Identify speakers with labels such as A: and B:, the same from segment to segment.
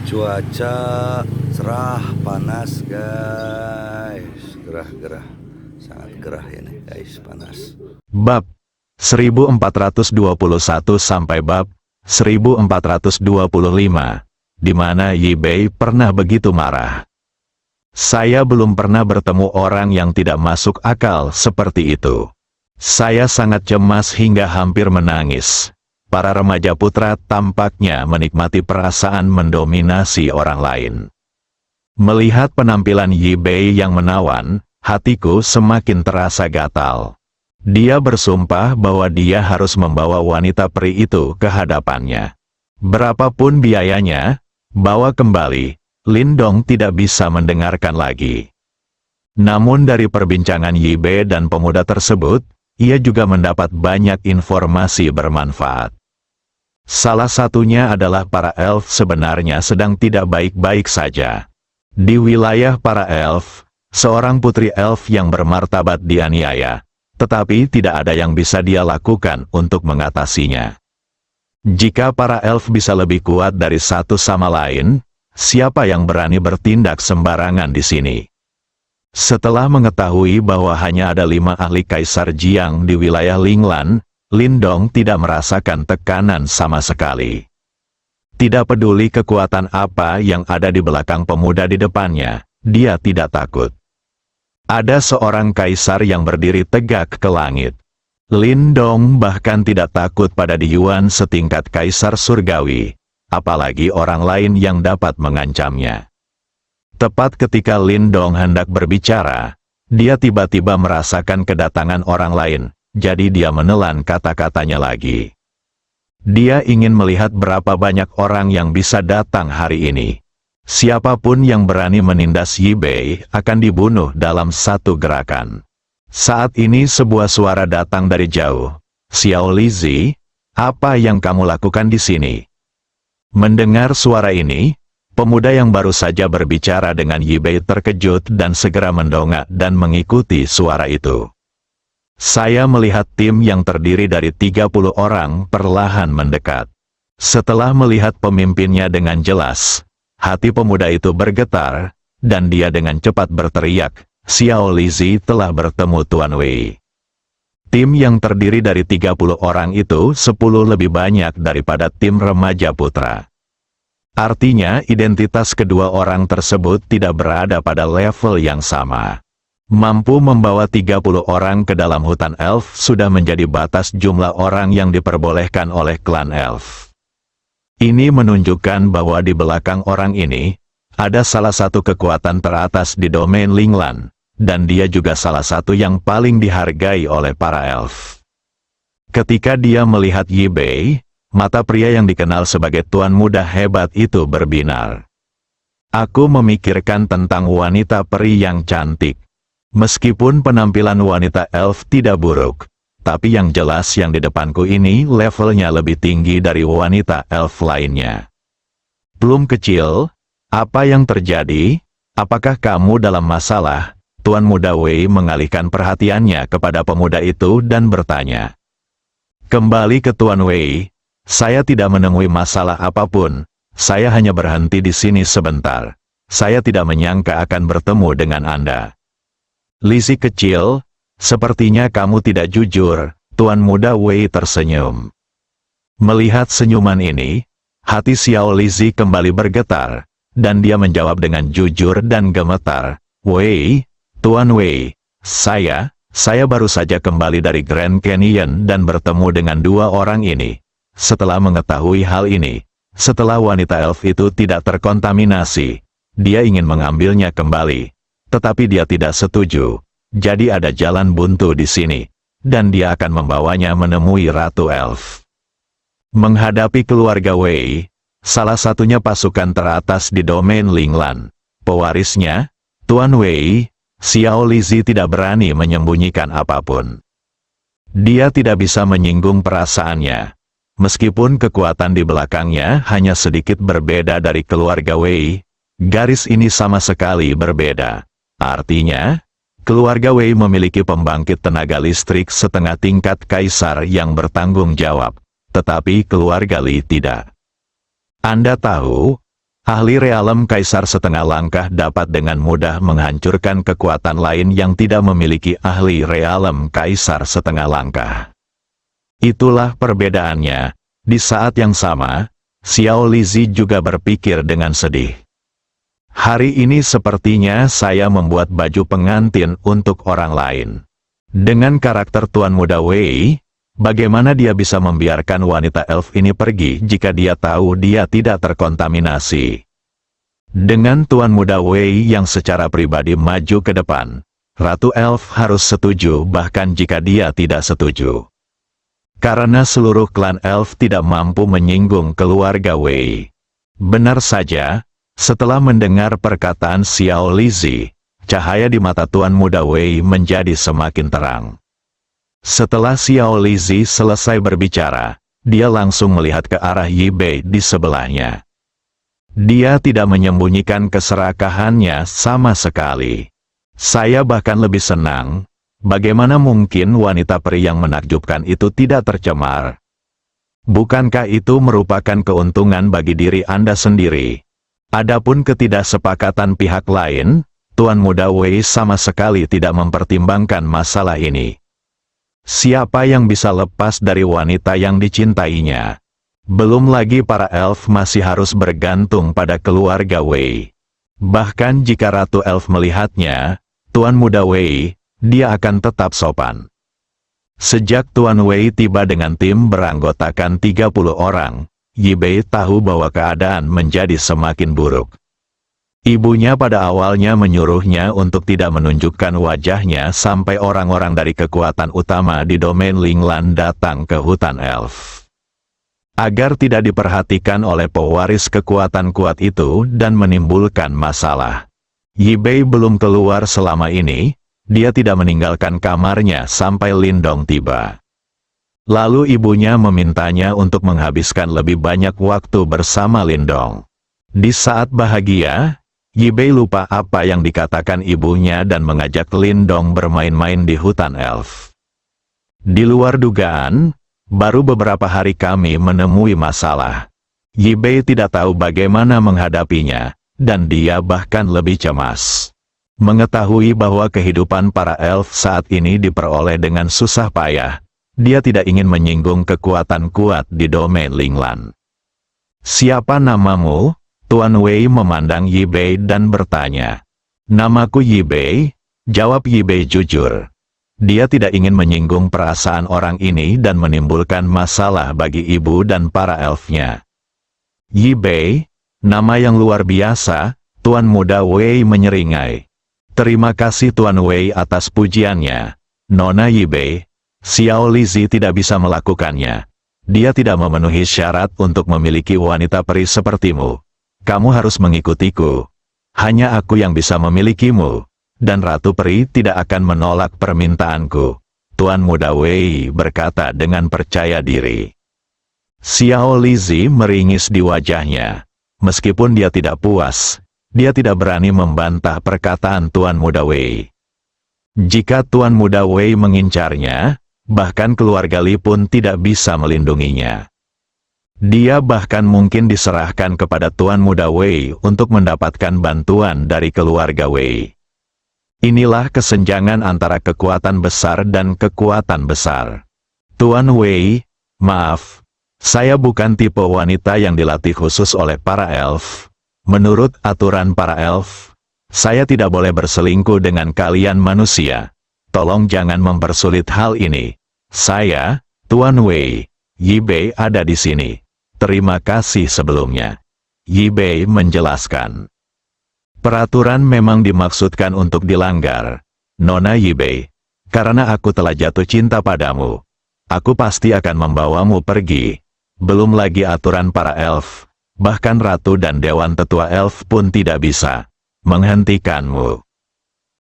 A: Cuaca cerah, panas guys. Gerah-gerah. Sangat gerah ini guys, panas.
B: Bab 1421 sampai bab 1425, di mana Yi Bei pernah begitu marah. Saya belum pernah bertemu orang yang tidak masuk akal seperti itu. Saya sangat cemas hingga hampir menangis. Para remaja putra tampaknya menikmati perasaan mendominasi orang lain. Melihat penampilan Yi Bei yang menawan, hatiku semakin terasa gatal. Dia bersumpah bahwa dia harus membawa wanita peri itu ke hadapannya. Berapapun biayanya, bawa kembali. Lindong tidak bisa mendengarkan lagi. Namun dari perbincangan Yi Bei dan pemuda tersebut, ia juga mendapat banyak informasi bermanfaat. Salah satunya adalah para elf sebenarnya sedang tidak baik-baik saja. Di wilayah para elf, seorang putri elf yang bermartabat dianiaya, tetapi tidak ada yang bisa dia lakukan untuk mengatasinya. Jika para elf bisa lebih kuat dari satu sama lain, siapa yang berani bertindak sembarangan di sini? Setelah mengetahui bahwa hanya ada 5 ahli Kaisar Jiang di wilayah Linglan, Lindong tidak merasakan tekanan sama sekali. Tidak peduli kekuatan apa yang ada di belakang pemuda di depannya, dia tidak takut. Ada seorang kaisar yang berdiri tegak ke langit. Lindong bahkan tidak takut pada Yuan setingkat kaisar surgawi, apalagi orang lain yang dapat mengancamnya. Tepat ketika Lindong hendak berbicara, dia tiba-tiba merasakan kedatangan orang lain, jadi dia menelan kata-katanya lagi. Dia ingin melihat berapa banyak orang yang bisa datang hari ini. Siapapun yang berani menindas Yi Bei akan dibunuh dalam satu gerakan. Saat ini sebuah suara datang dari jauh. Xiao Lizi, apa yang kamu lakukan di sini? Mendengar suara ini, pemuda yang baru saja berbicara dengan Yi Bei terkejut dan segera mendongak dan mengikuti suara itu. Saya melihat tim yang terdiri dari 30 orang perlahan mendekat. Setelah melihat pemimpinnya dengan jelas, hati pemuda itu bergetar, dan dia dengan cepat berteriak, Xiao Lizi telah bertemu Tuan Wei. Tim yang terdiri dari 30 orang itu 10 lebih banyak daripada tim remaja putra. Artinya identitas kedua orang tersebut tidak berada pada level yang sama. Mampu membawa 30 orang ke dalam hutan elf sudah menjadi batas jumlah orang yang diperbolehkan oleh klan elf. Ini menunjukkan bahwa di belakang orang ini, ada salah satu kekuatan teratas di domain Linglan, dan dia juga salah satu yang paling dihargai oleh para elf. Ketika dia melihat Yi Bei, mata pria yang dikenal sebagai tuan muda hebat itu berbinar. Aku memikirkan tentang wanita peri yang cantik. Meskipun penampilan wanita elf tidak buruk, tapi yang jelas yang di depanku ini levelnya lebih tinggi dari wanita elf lainnya. Belum kecil, apa yang terjadi? Apakah kamu dalam masalah? Tuan muda Wei mengalihkan perhatiannya kepada pemuda itu dan bertanya. Kembali ke Tuan Wei, saya tidak menemui masalah apapun, saya hanya berhenti di sini sebentar. Saya tidak menyangka akan bertemu dengan Anda. Lizi kecil, sepertinya kamu tidak jujur, Tuan muda Wei tersenyum. Melihat senyuman ini, hati Xiao Lizi kembali bergetar, dan dia menjawab dengan jujur dan gemetar, Wei, Tuan Wei, saya baru saja kembali dari Grand Canyon dan bertemu dengan 2 orang ini. Setelah mengetahui hal ini, setelah wanita elf itu tidak terkontaminasi, dia ingin mengambilnya kembali. Tetapi dia tidak setuju, jadi ada jalan buntu di sini, dan dia akan membawanya menemui Ratu Elf. Menghadapi keluarga Wei, salah satunya pasukan teratas di domain Linglan, pewarisnya, Tuan Wei, Xiao Lizi tidak berani menyembunyikan apapun. Dia tidak bisa menyinggung perasaannya, meskipun kekuatan di belakangnya hanya sedikit berbeda dari keluarga Wei, garis ini sama sekali berbeda. Artinya, keluarga Wei memiliki pembangkit tenaga listrik setengah tingkat kaisar yang bertanggung jawab, tetapi keluarga Li tidak. Anda tahu, Ahli realem kaisar setengah langkah dapat dengan mudah menghancurkan kekuatan lain yang tidak memiliki ahli realem kaisar setengah langkah. Itulah perbedaannya. Di saat yang sama, Xiao Lizi juga berpikir dengan sedih. Hari ini sepertinya saya membuat baju pengantin untuk orang lain. Dengan karakter Tuan Muda Wei, bagaimana dia bisa membiarkan wanita elf ini pergi jika dia tahu dia tidak terkontaminasi? Dengan Tuan Muda Wei yang secara pribadi maju ke depan, Ratu Elf harus setuju bahkan jika dia tidak setuju. Karena seluruh klan elf tidak mampu menyinggung keluarga Wei. Benar saja, setelah mendengar perkataan Xiao Lizi, cahaya di mata Tuan Muda Wei menjadi semakin terang. Setelah Xiao Lizi selesai berbicara, dia langsung melihat ke arah Yi Bei di sebelahnya. Dia tidak menyembunyikan keserakahannya sama sekali. Saya bahkan lebih senang, bagaimana mungkin wanita peri yang menakjubkan itu tidak tercemar? Bukankah itu merupakan keuntungan bagi diri Anda sendiri? Adapun ketidaksepakatan pihak lain, Tuan Muda Wei sama sekali tidak mempertimbangkan masalah ini. Siapa yang bisa lepas dari wanita yang dicintainya? Belum lagi para elf masih harus bergantung pada keluarga Wei. Bahkan jika Ratu Elf melihatnya, Tuan Muda Wei, dia akan tetap sopan. Sejak Tuan Wei tiba dengan tim beranggotakan 30 orang, Yi Bei tahu bahwa keadaan menjadi semakin buruk. Ibunya pada awalnya menyuruhnya untuk tidak menunjukkan wajahnya sampai orang-orang dari kekuatan utama di domain Linglan datang ke hutan elf. Agar tidak diperhatikan oleh pewaris kekuatan kuat itu dan menimbulkan masalah. Yi Bei belum keluar selama ini, dia tidak meninggalkan kamarnya sampai Lindong tiba. Lalu ibunya memintanya untuk menghabiskan lebih banyak waktu bersama Lindong. Di saat bahagia, Yi Bei lupa apa yang dikatakan ibunya dan mengajak Lindong bermain-main di hutan elf. Di luar dugaan, baru beberapa hari kami menemui masalah. Yi Bei tidak tahu bagaimana menghadapinya, dan dia bahkan lebih cemas. Mengetahui bahwa kehidupan para elf saat ini diperoleh dengan susah payah, dia tidak ingin menyinggung kekuatan kuat di domain Linglan. "Siapa namamu?" Tuan Wei memandang Yi Bei dan bertanya. "Namaku Yi Bei," jawab Yi Bei jujur. Dia tidak ingin menyinggung perasaan orang ini dan menimbulkan masalah bagi ibu dan para elfnya. "Yi Bei, nama yang luar biasa," Tuan Muda Wei menyeringai. "Terima kasih Tuan Wei atas pujiannya, Nona Yi Bei. Xiao Lizi tidak bisa melakukannya. Dia tidak memenuhi syarat untuk memiliki wanita peri sepertimu. Kamu harus mengikutiku. Hanya aku yang bisa memilikimu, dan Ratu Peri tidak akan menolak permintaanku," Tuan Muda Wei berkata dengan percaya diri. Xiao Lizi meringis di wajahnya. Meskipun dia tidak puas, dia tidak berani membantah perkataan Tuan Muda Wei. Jika Tuan Muda Wei mengincarnya, bahkan keluarga Li pun tidak bisa melindunginya. Dia bahkan mungkin diserahkan kepada Tuan Muda Wei untuk mendapatkan bantuan dari keluarga Wei. Inilah kesenjangan antara kekuatan besar dan kekuatan besar. "Tuan Wei, maaf, saya bukan tipe wanita yang dilatih khusus oleh para elf. Menurut aturan para elf, saya tidak boleh berselingkuh dengan kalian manusia. Tolong jangan mempersulit hal ini. Saya, Tuan Wei, Yi Bei ada di sini. Terima kasih sebelumnya," Yi Bei menjelaskan. "Peraturan memang dimaksudkan untuk dilanggar, Nona Yi Bei. Karena aku telah jatuh cinta padamu, aku pasti akan membawamu pergi. Belum lagi aturan para elf, bahkan ratu dan dewan tetua elf pun tidak bisa menghentikanmu.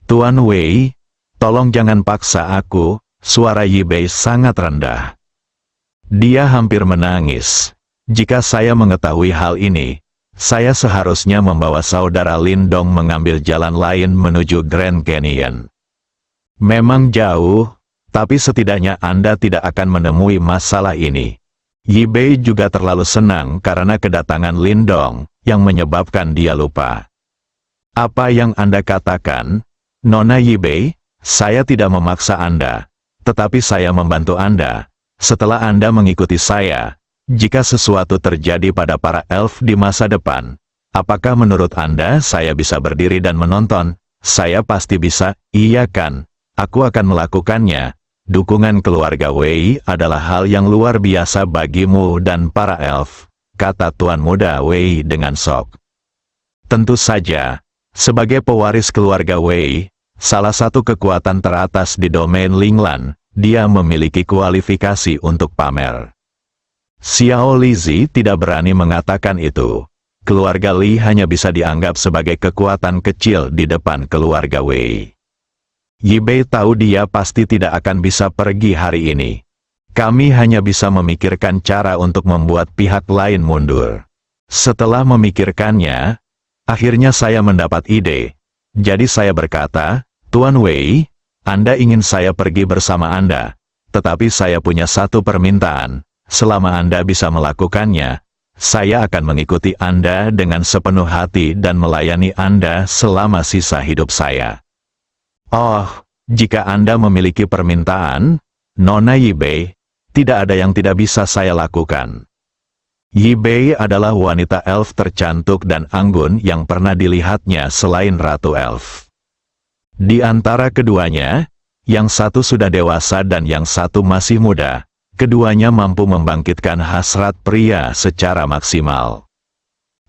B: Tuan Wei, tolong jangan paksa aku." Suara Yi Bei sangat rendah. Dia hampir menangis. "Jika saya mengetahui hal ini, saya seharusnya membawa saudara Lindong mengambil jalan lain menuju Grand Canyon. Memang jauh, tapi setidaknya Anda tidak akan menemui masalah ini. Yibei juga terlalu senang karena kedatangan Lindong, yang menyebabkan dia lupa. Apa yang Anda katakan, Nona Yibei? Saya tidak memaksa Anda, tetapi saya membantu Anda. Setelah Anda mengikuti saya, jika sesuatu terjadi pada para elf di masa depan, apakah menurut Anda saya bisa berdiri dan menonton? Saya pasti bisa, iya kan? Aku akan melakukannya. Dukungan keluarga Wei adalah hal yang luar biasa bagimu dan para elf, kata Tuan Muda Wei dengan sok. Tentu saja, sebagai pewaris keluarga Wei, salah satu kekuatan teratas di domain Linglan, dia memiliki kualifikasi untuk pamer. Xiao Lizi tidak berani mengatakan itu. Keluarga Li hanya bisa dianggap sebagai kekuatan kecil di depan keluarga Wei. Yibei tahu dia pasti tidak akan bisa pergi hari ini. Kami hanya bisa memikirkan cara untuk membuat pihak lain mundur. Setelah memikirkannya, akhirnya saya mendapat ide. Jadi saya berkata, Tuan Wei, Anda ingin saya pergi bersama Anda, tetapi saya punya satu permintaan. Selama Anda bisa melakukannya, saya akan mengikuti Anda dengan sepenuh hati dan melayani Anda selama sisa hidup saya. Oh, jika Anda memiliki permintaan, Nona Yibei, tidak ada yang tidak bisa saya lakukan. Yibei adalah wanita elf tercantik dan anggun yang pernah dilihatnya selain Ratu Elf. Di antara keduanya, yang satu sudah dewasa dan yang satu masih muda, keduanya mampu membangkitkan hasrat pria secara maksimal.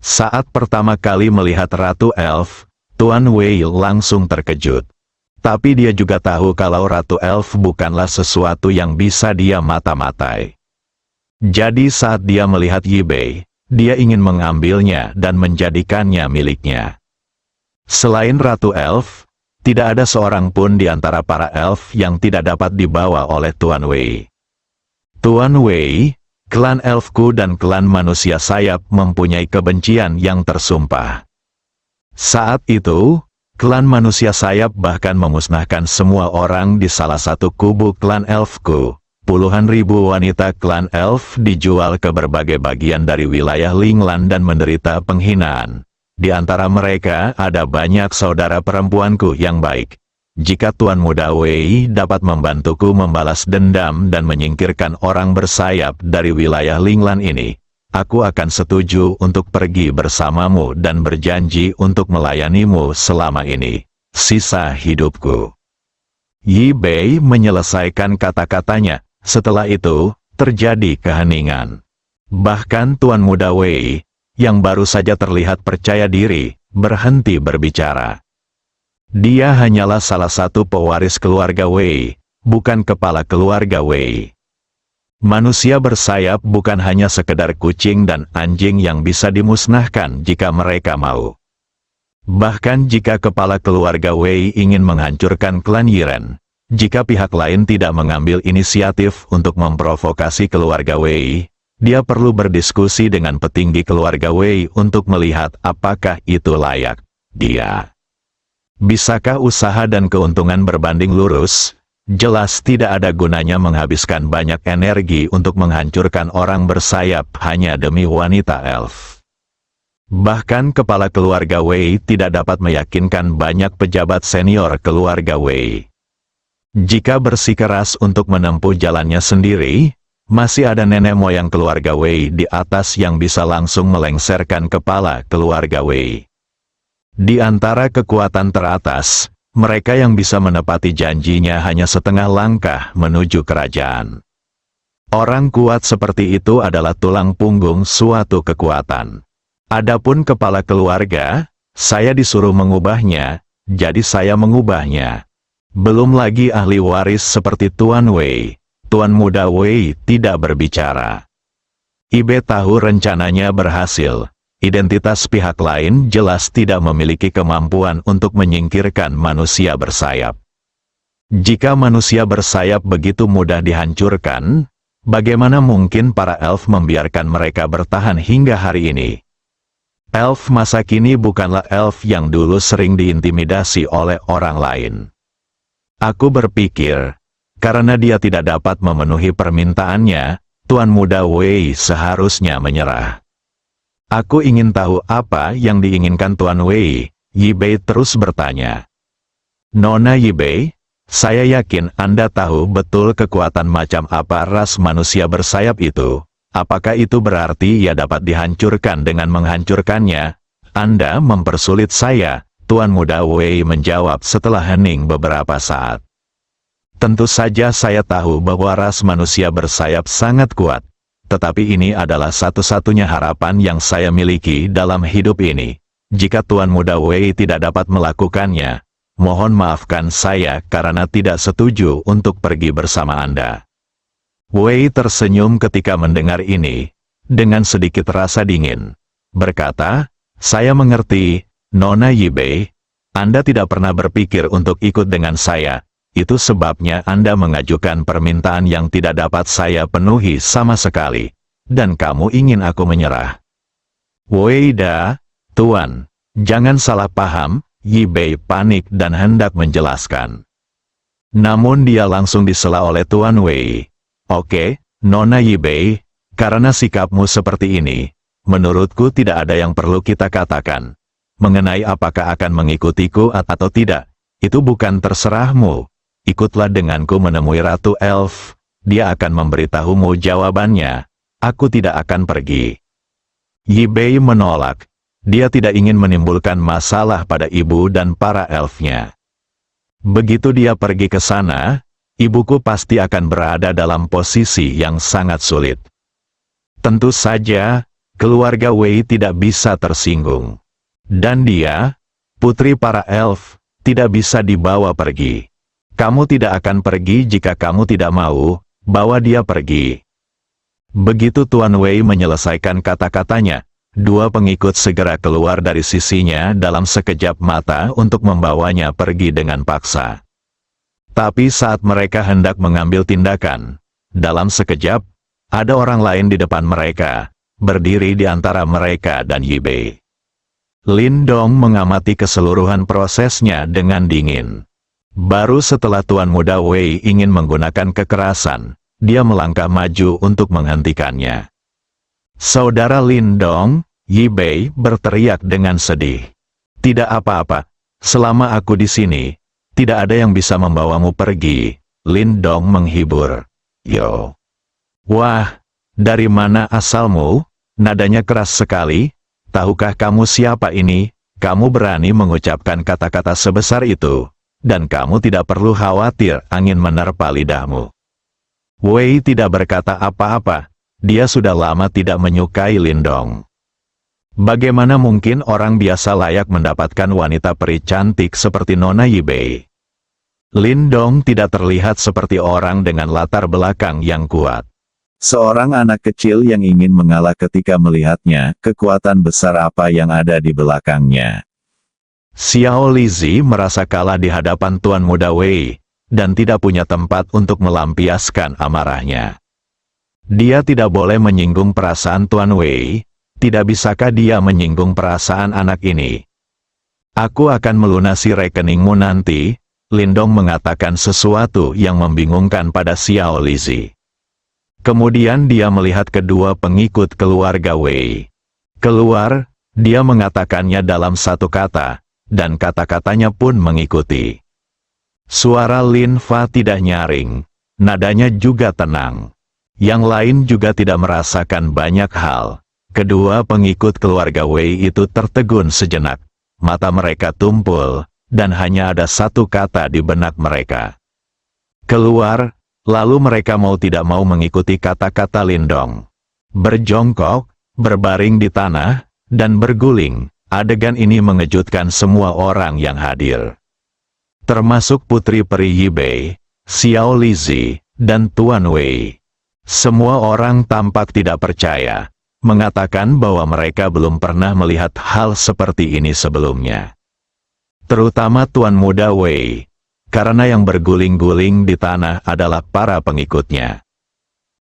B: Saat pertama kali melihat Ratu Elf, Tuan Wei langsung terkejut. Tapi dia juga tahu kalau Ratu Elf bukanlah sesuatu yang bisa dia mata-matai. Jadi saat dia melihat Yibei, dia ingin mengambilnya dan menjadikannya miliknya. Selain Ratu Elf, tidak ada seorang pun di antara para elf yang tidak dapat dibawa oleh Tuan Wei. Tuan Wei, klan elfku dan klan manusia sayap mempunyai kebencian yang tersumpah. Saat itu, klan manusia sayap bahkan memusnahkan semua orang di salah satu kubu klan elfku. Puluhan ribu wanita klan elf dijual ke berbagai bagian dari wilayah Linglan dan menderita penghinaan. Di antara mereka ada banyak saudara perempuanku yang baik. Jika Tuan Muda Wei dapat membantuku membalas dendam dan menyingkirkan orang bersayap dari wilayah Linglan ini, aku akan setuju untuk pergi bersamamu dan berjanji untuk melayanimu selama ini, sisa hidupku. Yibei menyelesaikan kata-katanya. Setelah itu, terjadi keheningan. Bahkan Tuan Muda Wei, yang baru saja terlihat percaya diri, berhenti berbicara. Dia hanyalah salah satu pewaris keluarga Wei, bukan kepala keluarga Wei. Manusia bersayap bukan hanya sekedar kucing dan anjing yang bisa dimusnahkan jika mereka mau. Bahkan jika kepala keluarga Wei ingin menghancurkan klan Yiren, jika pihak lain tidak mengambil inisiatif untuk memprovokasi keluarga Wei, dia perlu berdiskusi dengan petinggi keluarga Wei untuk melihat apakah itu layak dia. Bisakah usaha dan keuntungan berbanding lurus? Jelas tidak ada gunanya menghabiskan banyak energi untuk menghancurkan orang bersayap hanya demi wanita elf. Bahkan kepala keluarga Wei tidak dapat meyakinkan banyak pejabat senior keluarga Wei. Jika bersikeras untuk menempuh jalannya sendiri, masih ada nenek moyang keluarga Wei di atas yang bisa langsung melengsarkan kepala keluarga Wei. Di antara kekuatan teratas, mereka yang bisa menepati janjinya hanya setengah langkah menuju kerajaan. Orang kuat seperti itu adalah tulang punggung suatu kekuatan. Adapun kepala keluarga, saya disuruh mengubahnya, jadi saya mengubahnya. Belum lagi ahli waris seperti Tuan Wei. Tuan Muda Wei tidak berbicara. Ibe tahu rencananya berhasil. Identitas pihak lain jelas tidak memiliki kemampuan untuk menyingkirkan manusia bersayap. Jika manusia bersayap begitu mudah dihancurkan, bagaimana mungkin para elf membiarkan mereka bertahan hingga hari ini? Elf masa kini bukanlah elf yang dulu sering diintimidasi oleh orang lain. Aku berpikir, karena dia tidak dapat memenuhi permintaannya, Tuan Muda Wei seharusnya menyerah. Aku ingin tahu apa yang diinginkan Tuan Wei, Yi Bei terus bertanya. Nona Yi Bei, saya yakin Anda tahu betul kekuatan macam apa ras manusia bersayap itu. Apakah itu berarti ia dapat dihancurkan dengan menghancurkannya? Anda mempersulit saya, Tuan Muda Wei menjawab setelah hening beberapa saat. Tentu saja saya tahu bahwa ras manusia bersayap sangat kuat. Tetapi ini adalah satu-satunya harapan yang saya miliki dalam hidup ini. Jika Tuan Muda Wei tidak dapat melakukannya, mohon maafkan saya karena tidak setuju untuk pergi bersama Anda. Wei tersenyum ketika mendengar ini, dengan sedikit rasa dingin. Berkata, saya mengerti, Nona Yi Bei, Anda tidak pernah berpikir untuk ikut dengan saya. Itu sebabnya Anda mengajukan permintaan yang tidak dapat saya penuhi sama sekali. Dan kamu ingin aku menyerah. Wei Da, Tuan, jangan salah paham, Yi Bei panik dan hendak menjelaskan. Namun dia langsung disela oleh Tuan Wei. Oke, Nona Yi Bei, karena sikapmu seperti ini, menurutku tidak ada yang perlu kita katakan. Mengenai apakah akan mengikutiku atau tidak, itu bukan terserahmu. Ikutlah denganku menemui Ratu Elf, dia akan memberitahumu jawabannya. Aku tidak akan pergi. Yi Bei menolak. Dia tidak ingin menimbulkan masalah pada ibu dan para elfnya. Begitu dia pergi ke sana, ibuku pasti akan berada dalam posisi yang sangat sulit. Tentu saja, keluarga Wei tidak bisa tersinggung. Dan dia, putri para elf, tidak bisa dibawa pergi. Kamu tidak akan pergi jika kamu tidak mau, bawa dia pergi. Begitu Tuan Wei menyelesaikan kata-katanya, dua pengikut segera keluar dari sisinya dalam sekejap mata untuk membawanya pergi dengan paksa. Tapi saat mereka hendak mengambil tindakan, dalam sekejap, ada orang lain di depan mereka, berdiri di antara mereka dan Yi Bei. Lin Dong mengamati keseluruhan prosesnya dengan dingin. Baru setelah Tuan Muda Wei ingin menggunakan kekerasan, dia melangkah maju untuk menghentikannya. Saudara Lin Dong, Yi Bei berteriak dengan sedih. Tidak apa-apa, selama aku di sini, tidak ada yang bisa membawamu pergi. Lin Dong menghibur. Yo. Wah, dari mana asalmu? Nadanya keras sekali. Tahukah kamu siapa ini? Kamu berani mengucapkan kata-kata sebesar itu. Dan kamu tidak perlu khawatir angin menerpa lidahmu. Wei tidak berkata apa-apa. Dia sudah lama tidak menyukai Lin Dong. Bagaimana mungkin orang biasa layak mendapatkan wanita peri cantik seperti Nona Yi Bei? Lin Dong tidak terlihat seperti orang dengan latar belakang yang kuat. Seorang anak kecil yang ingin mengalah ketika melihatnya, kekuatan besar apa yang ada di belakangnya. Xiao Lizi merasa kalah di hadapan Tuan Muda Wei, dan tidak punya tempat untuk melampiaskan amarahnya. Dia tidak boleh menyinggung perasaan Tuan Wei. Tidak bisakah dia menyinggung perasaan anak ini? Aku akan melunasi rekeningmu nanti. Lin Dong mengatakan sesuatu yang membingungkan pada Xiao Lizi. Kemudian dia melihat kedua pengikut keluarga Wei. Keluar, dia mengatakannya dalam satu kata, dan kata-katanya pun mengikuti. Suara Lin Fa tidak nyaring, nadanya juga tenang. Yang lain juga tidak merasakan banyak hal. Kedua pengikut keluarga Wei itu tertegun sejenak. Mata mereka tumpul, dan hanya ada satu kata di benak mereka. Keluar, lalu mereka mau tidak mau mengikuti kata-kata Lin Dong. Berjongkok, berbaring di tanah, dan berguling. Adegan ini mengejutkan semua orang yang hadir. Termasuk Putri Peri Yi Bei, Xiao Lizi, dan Tuan Wei. Semua orang tampak tidak percaya, mengatakan bahwa mereka belum pernah melihat hal seperti ini sebelumnya. Terutama Tuan Muda Wei, karena yang berguling-guling di tanah adalah para pengikutnya.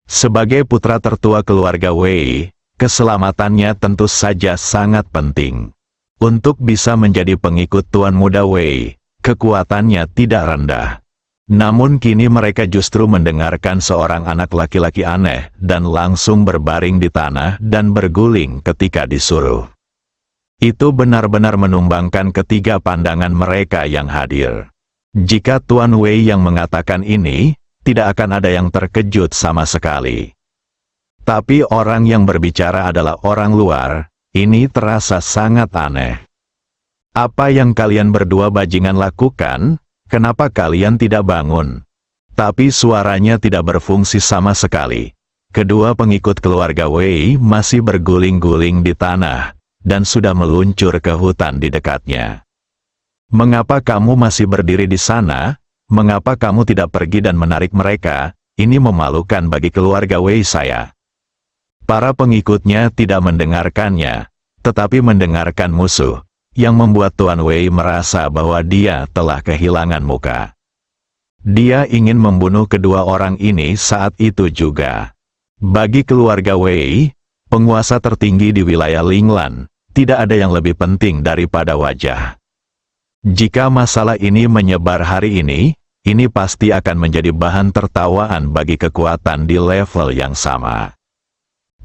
B: Sebagai putra tertua keluarga Wei, keselamatannya tentu saja sangat penting. Untuk bisa menjadi pengikut Tuan Muda Wei, kekuatannya tidak rendah. Namun kini mereka justru mendengarkan seorang anak laki-laki aneh dan langsung berbaring di tanah dan berguling ketika disuruh. Itu benar-benar menumbangkan ketiga pandangan mereka yang hadir. Jika Tuan Wei yang mengatakan ini, tidak akan ada yang terkejut sama sekali. Tapi orang yang berbicara adalah orang luar, ini terasa sangat aneh. Apa yang kalian berdua bajingan lakukan? Kenapa kalian tidak bangun? Tapi suaranya tidak berfungsi sama sekali. Kedua pengikut keluarga Wei masih berguling-guling di tanah, dan sudah meluncur ke hutan di dekatnya. Mengapa kamu masih berdiri di sana? Mengapa kamu tidak pergi dan menarik mereka? Ini memalukan bagi keluarga Wei saya. Para pengikutnya tidak mendengarkannya, tetapi mendengarkan musuh, yang membuat Tuan Wei merasa bahwa dia telah kehilangan muka. Dia ingin membunuh kedua orang ini saat itu juga. Bagi keluarga Wei, penguasa tertinggi di wilayah Linglan, tidak ada yang lebih penting daripada wajah. Jika masalah ini menyebar hari ini pasti akan menjadi bahan tertawaan bagi kekuatan di level yang sama.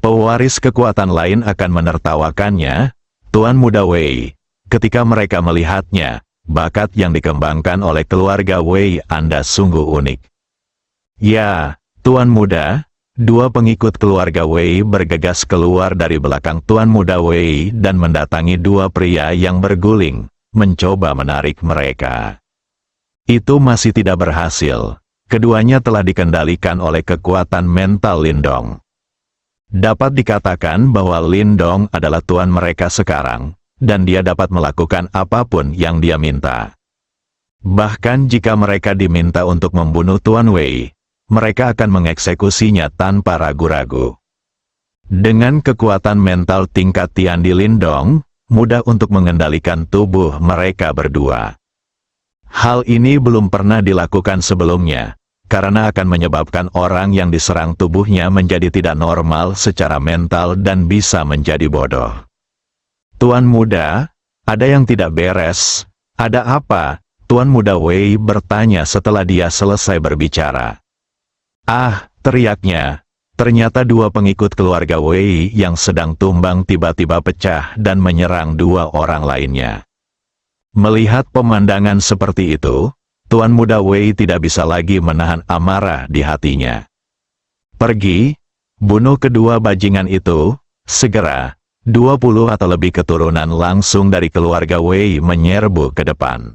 B: Pewaris kekuatan lain akan menertawakannya, Tuan Muda Wei. Ketika mereka melihatnya, bakat yang dikembangkan oleh keluarga Wei Anda sungguh unik. Ya, Tuan Muda, dua pengikut keluarga Wei bergegas keluar dari belakang Tuan Muda Wei dan mendatangi dua pria yang berguling, mencoba menarik mereka. Itu masih tidak berhasil. Keduanya telah dikendalikan oleh kekuatan mental Lindong. Dapat dikatakan bahwa Lindong adalah tuan mereka sekarang, dan dia dapat melakukan apapun yang dia minta. Bahkan jika mereka diminta untuk membunuh Tuan Wei, mereka akan mengeksekusinya tanpa ragu-ragu. Dengan kekuatan mental tingkat Tiandi Lindong, mudah untuk mengendalikan tubuh mereka berdua. Hal ini belum pernah dilakukan sebelumnya, karena akan menyebabkan orang yang diserang tubuhnya menjadi tidak normal secara mental dan bisa menjadi bodoh. Tuan Muda, ada yang tidak beres. Ada apa? Tuan Muda Wei bertanya setelah dia selesai berbicara. Ah, teriaknya. Ternyata dua pengikut keluarga Wei yang sedang tumbang tiba-tiba pecah dan menyerang dua orang lainnya. Melihat pemandangan seperti itu, Tuan Muda Wei tidak bisa lagi menahan amarah di hatinya. Pergi, bunuh kedua bajingan itu, segera. 20 atau lebih keturunan langsung dari keluarga Wei menyerbu ke depan.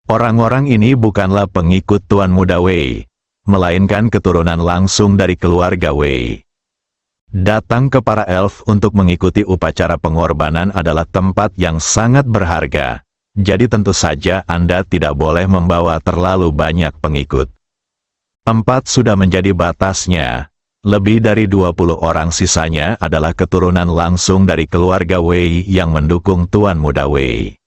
B: Orang-orang ini bukanlah pengikut Tuan Muda Wei, melainkan keturunan langsung dari keluarga Wei. Datang ke para elf untuk mengikuti upacara pengorbanan adalah tempat yang sangat berharga, jadi tentu saja Anda tidak boleh membawa terlalu banyak pengikut. 4 sudah menjadi batasnya. Lebih dari 20 orang sisanya adalah keturunan langsung dari keluarga Wei yang mendukung Tuan Muda Wei.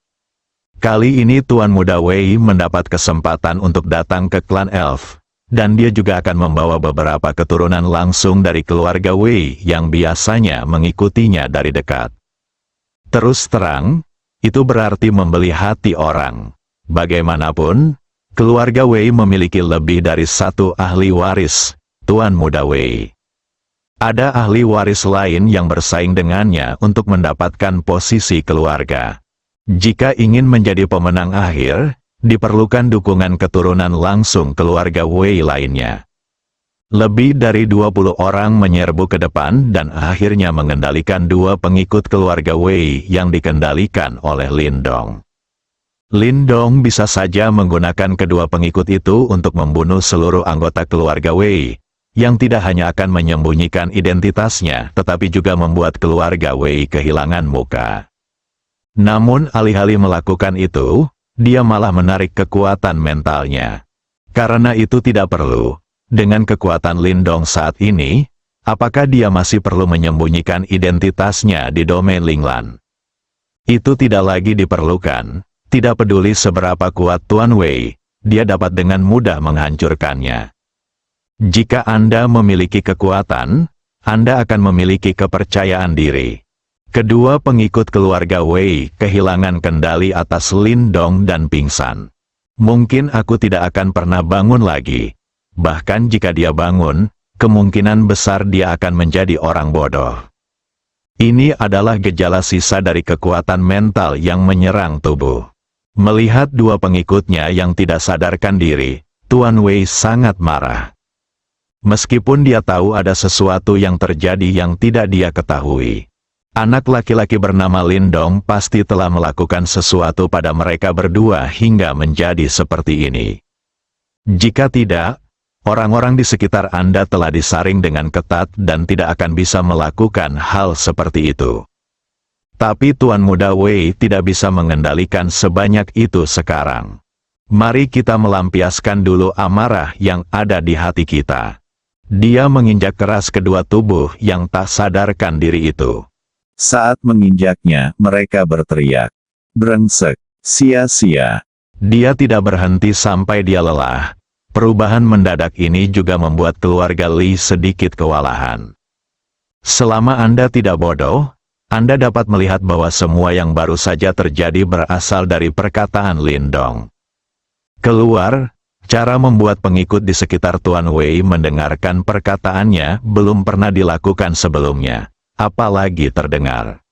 B: Kali ini Tuan Muda Wei mendapat kesempatan untuk datang ke klan elf, dan dia juga akan membawa beberapa keturunan langsung dari keluarga Wei yang biasanya mengikutinya dari dekat. Terus terang, itu berarti membeli hati orang. Bagaimanapun, keluarga Wei memiliki lebih dari satu ahli waris, Tuan Muda Wei. Ada ahli waris lain yang bersaing dengannya untuk mendapatkan posisi keluarga. Jika ingin menjadi pemenang akhir, diperlukan dukungan keturunan langsung keluarga Wei lainnya. Lebih dari 20 orang menyerbu ke depan dan akhirnya mengendalikan dua pengikut keluarga Wei yang dikendalikan oleh Lindong. Lindong bisa saja menggunakan kedua pengikut itu untuk membunuh seluruh anggota keluarga Wei, yang tidak hanya akan menyembunyikan identitasnya, tetapi juga membuat keluarga Wei kehilangan muka. Namun alih-alih melakukan itu, dia malah menarik kekuatan mentalnya. Karena itu tidak perlu. Dengan kekuatan Lindong saat ini, apakah dia masih perlu menyembunyikan identitasnya di domain Linglan? Itu tidak lagi diperlukan. Tidak peduli seberapa kuat Tuan Wei, dia dapat dengan mudah menghancurkannya. Jika Anda memiliki kekuatan, Anda akan memiliki kepercayaan diri. Kedua pengikut keluarga Wei kehilangan kendali atas Lindong dan pingsan. Mungkin aku tidak akan pernah bangun lagi. Bahkan jika dia bangun, kemungkinan besar dia akan menjadi orang bodoh. Ini adalah gejala sisa dari kekuatan mental yang menyerang tubuh. Melihat dua pengikutnya yang tidak sadarkan diri, Tuan Wei sangat marah. Meskipun dia tahu ada sesuatu yang terjadi yang tidak dia ketahui. Anak laki-laki bernama Lindong pasti telah melakukan sesuatu pada mereka berdua hingga menjadi seperti ini. Jika tidak, orang-orang di sekitar Anda telah disaring dengan ketat dan tidak akan bisa melakukan hal seperti itu. Tapi Tuan Muda Wei tidak bisa mengendalikan sebanyak itu sekarang. Mari kita melampiaskan dulu amarah yang ada di hati kita. Dia menginjak keras kedua tubuh yang tak sadarkan diri itu. Saat menginjaknya, mereka berteriak, "Brengsek, sia-sia." Dia tidak berhenti sampai dia lelah. Perubahan mendadak ini juga membuat keluarga Li sedikit kewalahan. Selama Anda tidak bodoh, Anda dapat melihat bahwa semua yang baru saja terjadi berasal dari perkataan Lindong. Keluar, cara membuat pengikut di sekitar Tuan Wei mendengarkan perkataannya belum pernah dilakukan sebelumnya. Apalagi terdengar.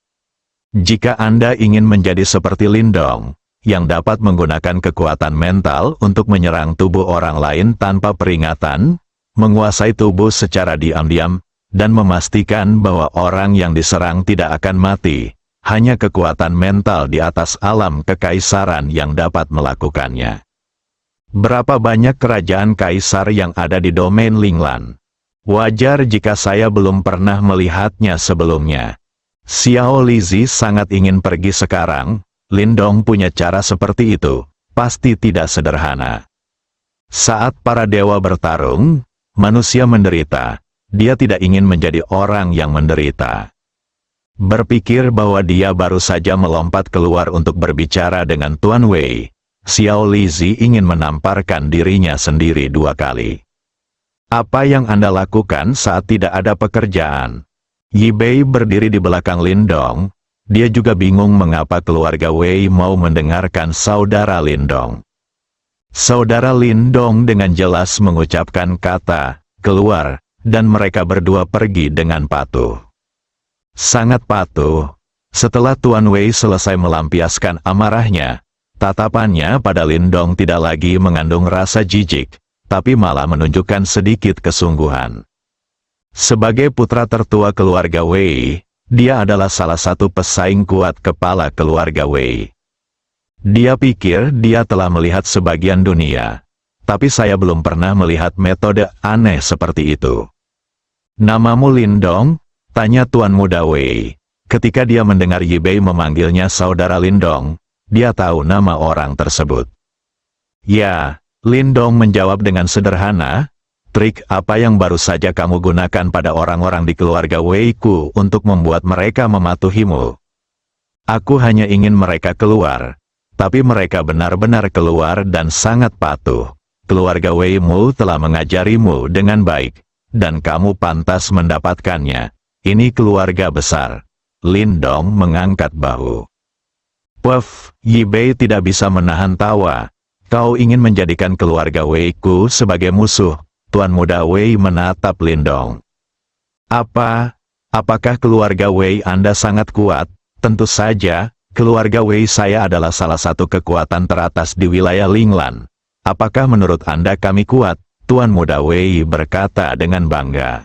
B: Jika Anda ingin menjadi seperti Lindong, yang dapat menggunakan kekuatan mental untuk menyerang tubuh orang lain tanpa peringatan, menguasai tubuh secara diam-diam, dan memastikan bahwa orang yang diserang tidak akan mati, hanya kekuatan mental di atas alam kekaisaran yang dapat melakukannya. Berapa banyak kerajaan kaisar yang ada di domain Linglan? Wajar jika saya belum pernah melihatnya sebelumnya. Xiao Lizi sangat ingin pergi sekarang. Lindong punya cara seperti itu, pasti tidak sederhana. Saat para dewa bertarung, manusia menderita. Dia tidak ingin menjadi orang yang menderita. Berpikir bahwa dia baru saja melompat keluar untuk berbicara dengan Tuan Wei, Xiao Lizi ingin menamparkan dirinya sendiri 2 kali. Apa yang Anda lakukan saat tidak ada pekerjaan? Yi Bei berdiri di belakang Lindong. Dia juga bingung mengapa keluarga Wei mau mendengarkan saudara Lindong. Saudara Lindong dengan jelas mengucapkan kata, "Keluar," dan mereka berdua pergi dengan patuh. Sangat patuh. Setelah Tuan Wei selesai melampiaskan amarahnya, tatapannya pada Lindong tidak lagi mengandung rasa jijik, tapi malah menunjukkan sedikit kesungguhan. Sebagai putra tertua keluarga Wei, dia adalah salah satu pesaing kuat kepala keluarga Wei. Dia pikir dia telah melihat sebagian dunia, tapi saya belum pernah melihat metode aneh seperti itu. "Namamu Lindong?" tanya Tuan Muda Wei. Ketika dia mendengar Yi Bei memanggilnya saudara Lindong, dia tahu nama orang tersebut. "Ya," Lindong menjawab dengan sederhana, "Trik apa yang baru saja kamu gunakan pada orang-orang di keluarga Wei-ku untuk membuat mereka mematuhimu? Aku hanya ingin mereka keluar, tapi mereka benar-benar keluar dan sangat patuh. Keluarga Wei-mu telah mengajarimu dengan baik, dan kamu pantas mendapatkannya. Ini keluarga besar." Lindong mengangkat bahu. "Puff," Yi Bei tidak bisa menahan tawa. "Kau ingin menjadikan keluarga Wei-ku sebagai musuh?" Tuan Muda Wei menatap Lindong. Apakah keluarga Wei Anda sangat kuat?" "Tentu saja, keluarga Wei saya adalah salah satu kekuatan teratas di wilayah Linglan. Apakah menurut Anda kami kuat?" Tuan Muda Wei berkata dengan bangga.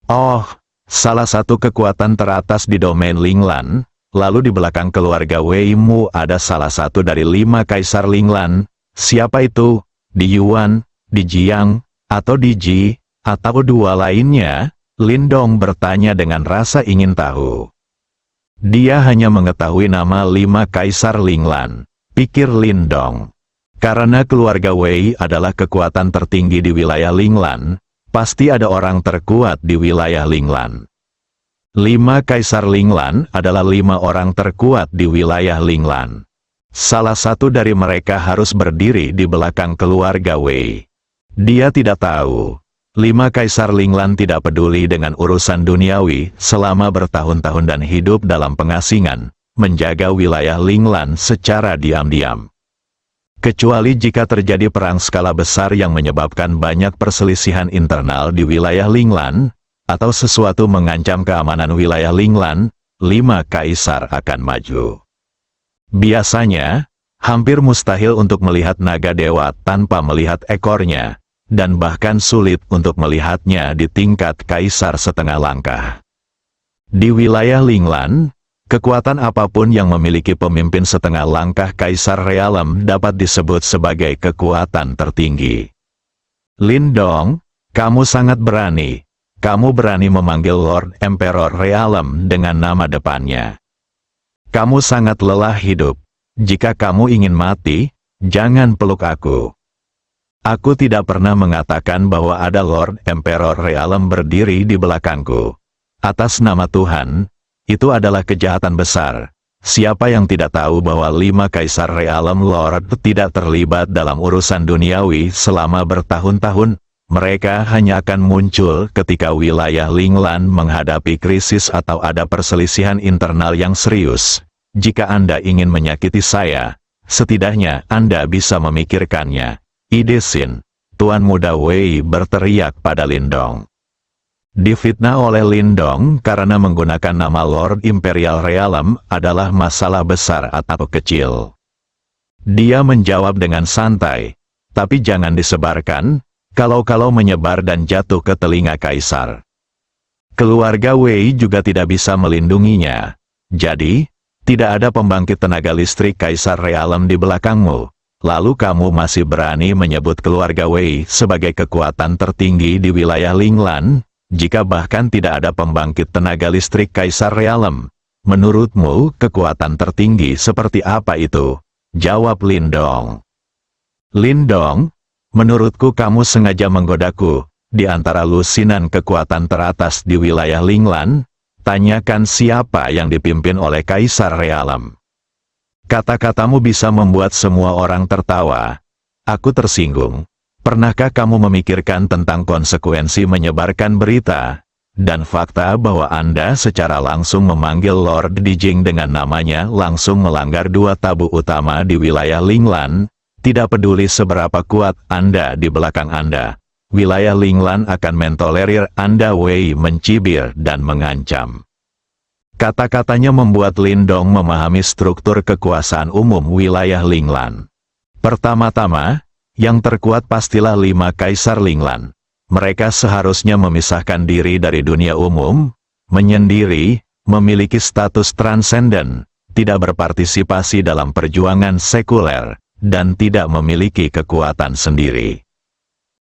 B: "Oh, salah satu kekuatan teratas di domain Linglan? Lalu di belakang keluarga Wei-mu ada salah satu dari 5 kaisar Linglan. Siapa itu? Di Yuan, di Jiang, atau di Ji, atau 2 lainnya?" Lindong bertanya dengan rasa ingin tahu. Dia hanya mengetahui nama 5 kaisar Linglan, pikir Lindong. Karena keluarga Wei adalah kekuatan tertinggi di wilayah Linglan, pasti ada orang terkuat di wilayah Linglan. 5 kaisar Linglan adalah 5 orang terkuat di wilayah Linglan. Salah satu dari mereka harus berdiri di belakang keluarga Wei. Dia tidak tahu. 5 kaisar Linglan tidak peduli dengan urusan duniawi selama bertahun-tahun dan hidup dalam pengasingan, menjaga wilayah Linglan secara diam-diam. Kecuali jika terjadi perang skala besar yang menyebabkan banyak perselisihan internal di wilayah Linglan, atau sesuatu mengancam keamanan wilayah Linglan, 5 kaisar akan maju. Biasanya, hampir mustahil untuk melihat naga dewa tanpa melihat ekornya, dan bahkan sulit untuk melihatnya di tingkat kaisar setengah langkah. Di wilayah Linglan, kekuatan apapun yang memiliki pemimpin setengah langkah Kaisar Realem dapat disebut sebagai kekuatan tertinggi. Lindong, kamu sangat berani. Kamu berani memanggil Lord Emperor Realem dengan nama depannya. Kamu sangat lelah hidup. Jika kamu ingin mati, jangan peluk aku. Aku tidak pernah mengatakan bahwa ada Lord Emperor Realem berdiri di belakangku. Atas nama Tuhan, itu adalah kejahatan besar. Siapa yang tidak tahu bahwa 5 Kaisar Realem Lord tidak terlibat dalam urusan duniawi selama bertahun-tahun? Mereka hanya akan muncul ketika wilayah Linglan menghadapi krisis atau ada perselisihan internal yang serius. Jika Anda ingin menyakiti saya, setidaknya Anda bisa memikirkannya. Idesin, Tuan Muda Wei berteriak pada Lindong. Difitnah oleh Lindong karena menggunakan nama Lord Imperial Realem adalah masalah besar atau kecil. Dia menjawab dengan santai, tapi jangan disebarkan, kalau-kalau menyebar dan jatuh ke telinga kaisar. Keluarga Wei juga tidak bisa melindunginya. Jadi, tidak ada pembangkit tenaga listrik Kaisar Realem di belakangmu. Lalu kamu masih berani menyebut keluarga Wei sebagai kekuatan tertinggi di wilayah Linglan? Jika bahkan tidak ada pembangkit tenaga listrik Kaisar Realem, menurutmu kekuatan tertinggi seperti apa itu? Jawab Lindong. Lindong, menurutku kamu sengaja menggodaku. Di antara lusinan kekuatan teratas di wilayah Linglan, tanyakan siapa yang dipimpin oleh Kaisar Realem. Kata-katamu bisa membuat semua orang tertawa. Aku tersinggung. Pernahkah kamu memikirkan tentang konsekuensi menyebarkan berita dan fakta bahwa Anda secara langsung memanggil Lord Dijing dengan namanya langsung melanggar 2 tabu utama di wilayah Linglan? Tidak peduli seberapa kuat Anda di belakang Anda, wilayah Linglan akan mentolerir Anda. Wei mencibir dan mengancam. Kata-katanya membuat Lindong memahami struktur kekuasaan umum wilayah Linglan. Pertama-tama, yang terkuat pastilah 5 Kaisar Linglan. Mereka seharusnya memisahkan diri dari dunia umum, menyendiri, memiliki status transenden, tidak berpartisipasi dalam perjuangan sekuler, dan tidak memiliki kekuatan sendiri.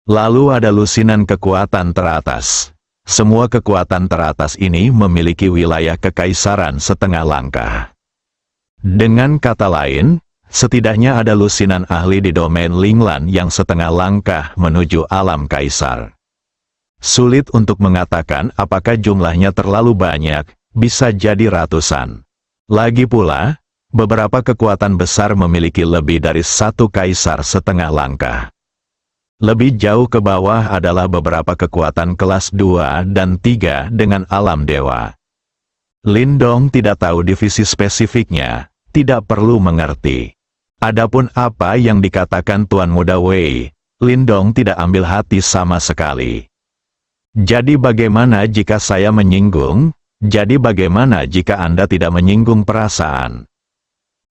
B: Lalu ada lusinan kekuatan teratas. Semua kekuatan teratas ini memiliki wilayah kekaisaran setengah langkah. Dengan kata lain, setidaknya ada lusinan ahli di domain Linglan yang setengah langkah menuju alam kaisar. Sulit untuk mengatakan apakah jumlahnya terlalu banyak, bisa jadi ratusan. Lagi pula, beberapa kekuatan besar memiliki lebih dari 1 kaisar setengah langkah. Lebih jauh ke bawah adalah beberapa kekuatan kelas 2 dan 3 dengan alam dewa. Lindong tidak tahu divisi spesifiknya, tidak perlu mengerti. Adapun apa yang dikatakan Tuan Muda Wei, Lindong tidak ambil hati sama sekali. Jadi bagaimana jika saya menyinggung? Jadi bagaimana jika Anda tidak menyinggung perasaan?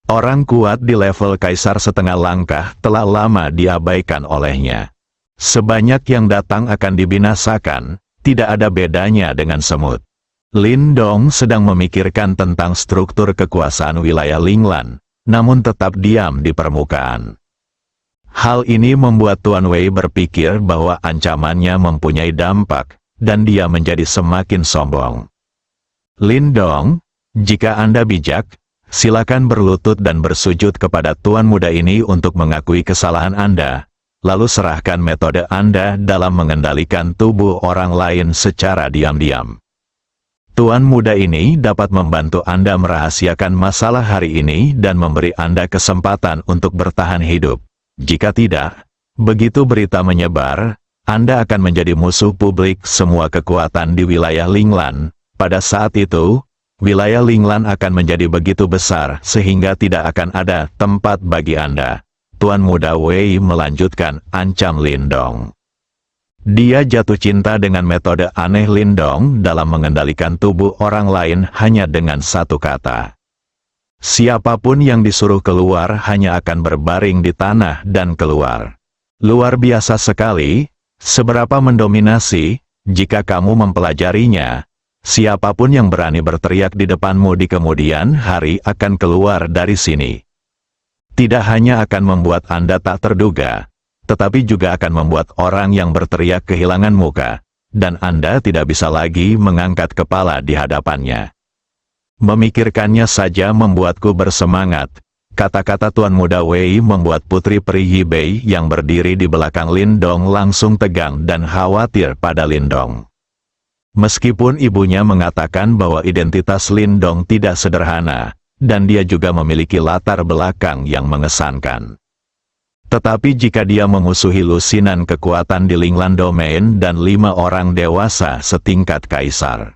B: Orang kuat di level kaisar setengah langkah telah lama diabaikan olehnya. Sebanyak yang datang akan dibinasakan, tidak ada bedanya dengan semut. Lindong sedang memikirkan tentang struktur kekuasaan wilayah Linglan, namun tetap diam di permukaan. Hal ini membuat Tuan Wei berpikir bahwa ancamannya mempunyai dampak, dan dia menjadi semakin sombong. Lindong, jika Anda bijak, silakan berlutut dan bersujud kepada Tuan Muda ini untuk mengakui kesalahan Anda, lalu serahkan metode Anda dalam mengendalikan tubuh orang lain secara diam-diam. Tuan Muda ini dapat membantu Anda merahasiakan masalah hari ini dan memberi Anda kesempatan untuk bertahan hidup. Jika tidak, begitu berita menyebar, Anda akan menjadi musuh publik semua kekuatan di wilayah Linglan. Pada saat itu, wilayah Linglan akan menjadi begitu besar sehingga tidak akan ada tempat bagi Anda. Tuan Muda Wei melanjutkan ancam Lindong. Dia jatuh cinta dengan metode aneh Lindong dalam mengendalikan tubuh orang lain hanya dengan satu kata. Siapapun yang disuruh keluar hanya akan berbaring di tanah dan keluar. Luar biasa sekali, seberapa mendominasi, jika kamu mempelajarinya, siapapun yang berani berteriak di depanmu di kemudian hari akan keluar dari sini. Tidak hanya akan membuat Anda tak terduga, tetapi juga akan membuat orang yang berteriak kehilangan muka, dan Anda tidak bisa lagi mengangkat kepala di hadapannya. Memikirkannya saja membuatku bersemangat. Kata-kata Tuan Muda Wei membuat Putri Peri Yibei yang berdiri di belakang Lindong langsung tegang dan khawatir pada Lindong. Meskipun ibunya mengatakan bahwa identitas Lindong tidak sederhana, dan dia juga memiliki latar belakang yang mengesankan. Tetapi jika dia memusuhi lusinan kekuatan di Linglan Domain dan 5 orang dewasa setingkat kaisar,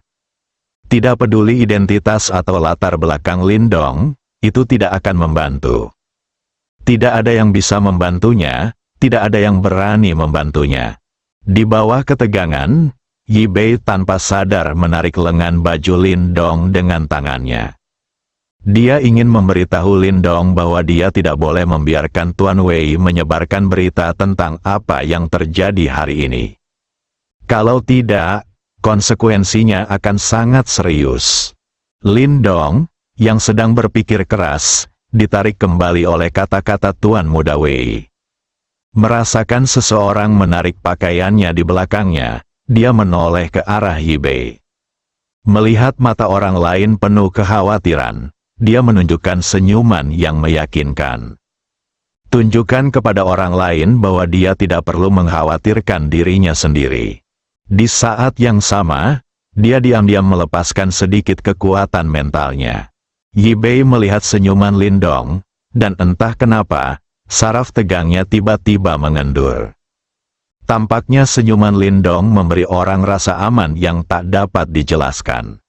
B: tidak peduli identitas atau latar belakang Lindong, itu tidak akan membantu. Tidak ada yang bisa membantunya, tidak ada yang berani membantunya. Di bawah ketegangan, Yibei tanpa sadar menarik lengan baju Lindong dengan tangannya. Dia ingin memberitahu Lindong bahwa dia tidak boleh membiarkan Tuan Wei menyebarkan berita tentang apa yang terjadi hari ini. Kalau tidak, konsekuensinya akan sangat serius. Lindong, yang sedang berpikir keras, ditarik kembali oleh kata-kata Tuan Muda Wei. Merasakan seseorang menarik pakaiannya di belakangnya, dia menoleh ke arah Yibei. Melihat mata orang lain penuh kekhawatiran, dia menunjukkan senyuman yang meyakinkan. Tunjukkan kepada orang lain bahwa dia tidak perlu mengkhawatirkan dirinya sendiri. Di saat yang sama, dia diam-diam melepaskan sedikit kekuatan mentalnya. Yibei melihat senyuman Lindong, dan entah kenapa, saraf tegangnya tiba-tiba mengendur. Tampaknya senyuman Lindong memberi orang rasa aman yang tak dapat dijelaskan.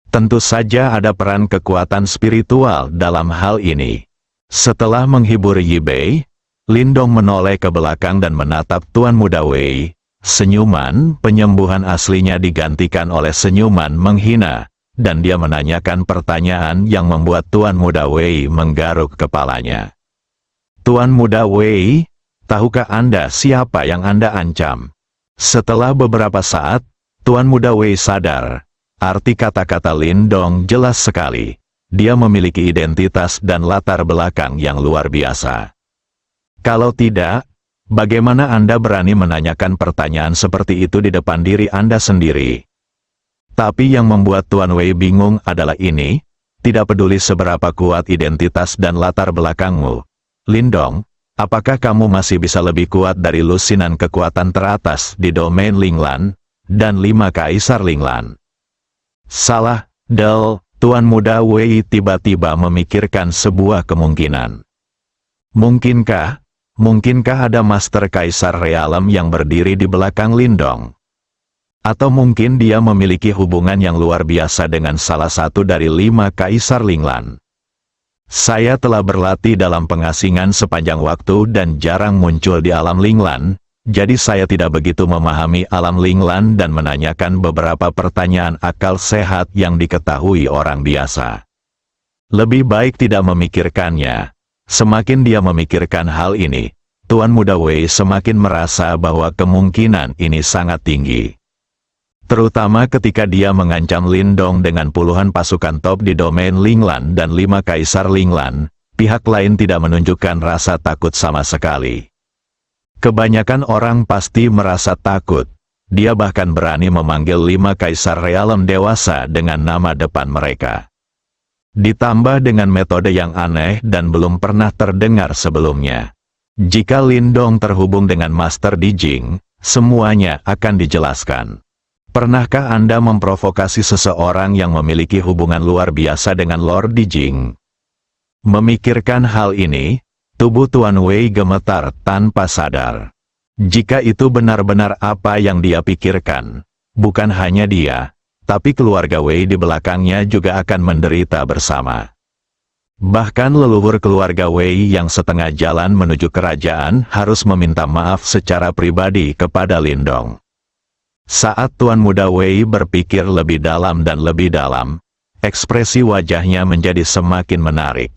B: Tentu saja ada peran kekuatan spiritual dalam hal ini. Setelah menghibur Yibei, Lindong menoleh ke belakang dan menatap Tuan Muda Wei. Senyuman penyembuhan aslinya digantikan oleh senyuman menghina, dan dia menanyakan pertanyaan yang membuat Tuan Muda Wei menggaruk kepalanya. Tuan Muda Wei, tahukah Anda siapa yang Anda ancam? Setelah beberapa saat, Tuan Muda Wei sadar. Arti kata-kata Lindong jelas sekali. Dia memiliki identitas dan latar belakang yang luar biasa. Kalau tidak, bagaimana Anda berani menanyakan pertanyaan seperti itu di depan diri Anda sendiri? Tapi yang membuat Tuan Wei bingung adalah ini, tidak peduli seberapa kuat identitas dan latar belakangmu. Lindong, apakah kamu masih bisa lebih kuat dari lusinan kekuatan teratas di domain Linglan, dan 5 kaisar Linglan? Salah, Del. Tuan Muda Wei tiba-tiba memikirkan sebuah kemungkinan. Mungkinkah ada Master Kaisar Realem yang berdiri di belakang Lindong? Atau mungkin dia memiliki hubungan yang luar biasa dengan salah satu dari 5 kaisar Linglan? Saya telah berlatih dalam pengasingan sepanjang waktu dan jarang muncul di alam Linglan, jadi saya tidak begitu memahami alam Linglan dan menanyakan beberapa pertanyaan akal sehat yang diketahui orang biasa. Lebih baik tidak memikirkannya. Semakin dia memikirkan hal ini, Tuan Muda Wei semakin merasa bahwa kemungkinan ini sangat tinggi. Terutama ketika dia mengancam Lindong dengan puluhan pasukan top di domain Linglan dan 5 kaisar Linglan, pihak lain tidak menunjukkan rasa takut sama sekali. Kebanyakan orang pasti merasa takut. Dia bahkan berani memanggil 5 kaisar realem dewasa dengan nama depan mereka. Ditambah dengan metode yang aneh dan belum pernah terdengar sebelumnya. Jika Lindong terhubung dengan Master Dijing, semuanya akan dijelaskan. Pernahkah Anda memprovokasi seseorang yang memiliki hubungan luar biasa dengan Lord Dijing? Memikirkan hal ini, tubuh Tuan Wei gemetar tanpa sadar. Jika itu benar-benar apa yang dia pikirkan, bukan hanya dia, tapi keluarga Wei di belakangnya juga akan menderita bersama. Bahkan leluhur keluarga Wei yang setengah jalan menuju kerajaan harus meminta maaf secara pribadi kepada Lindong. Saat Tuan Muda Wei berpikir lebih dalam dan lebih dalam, ekspresi wajahnya menjadi semakin menarik.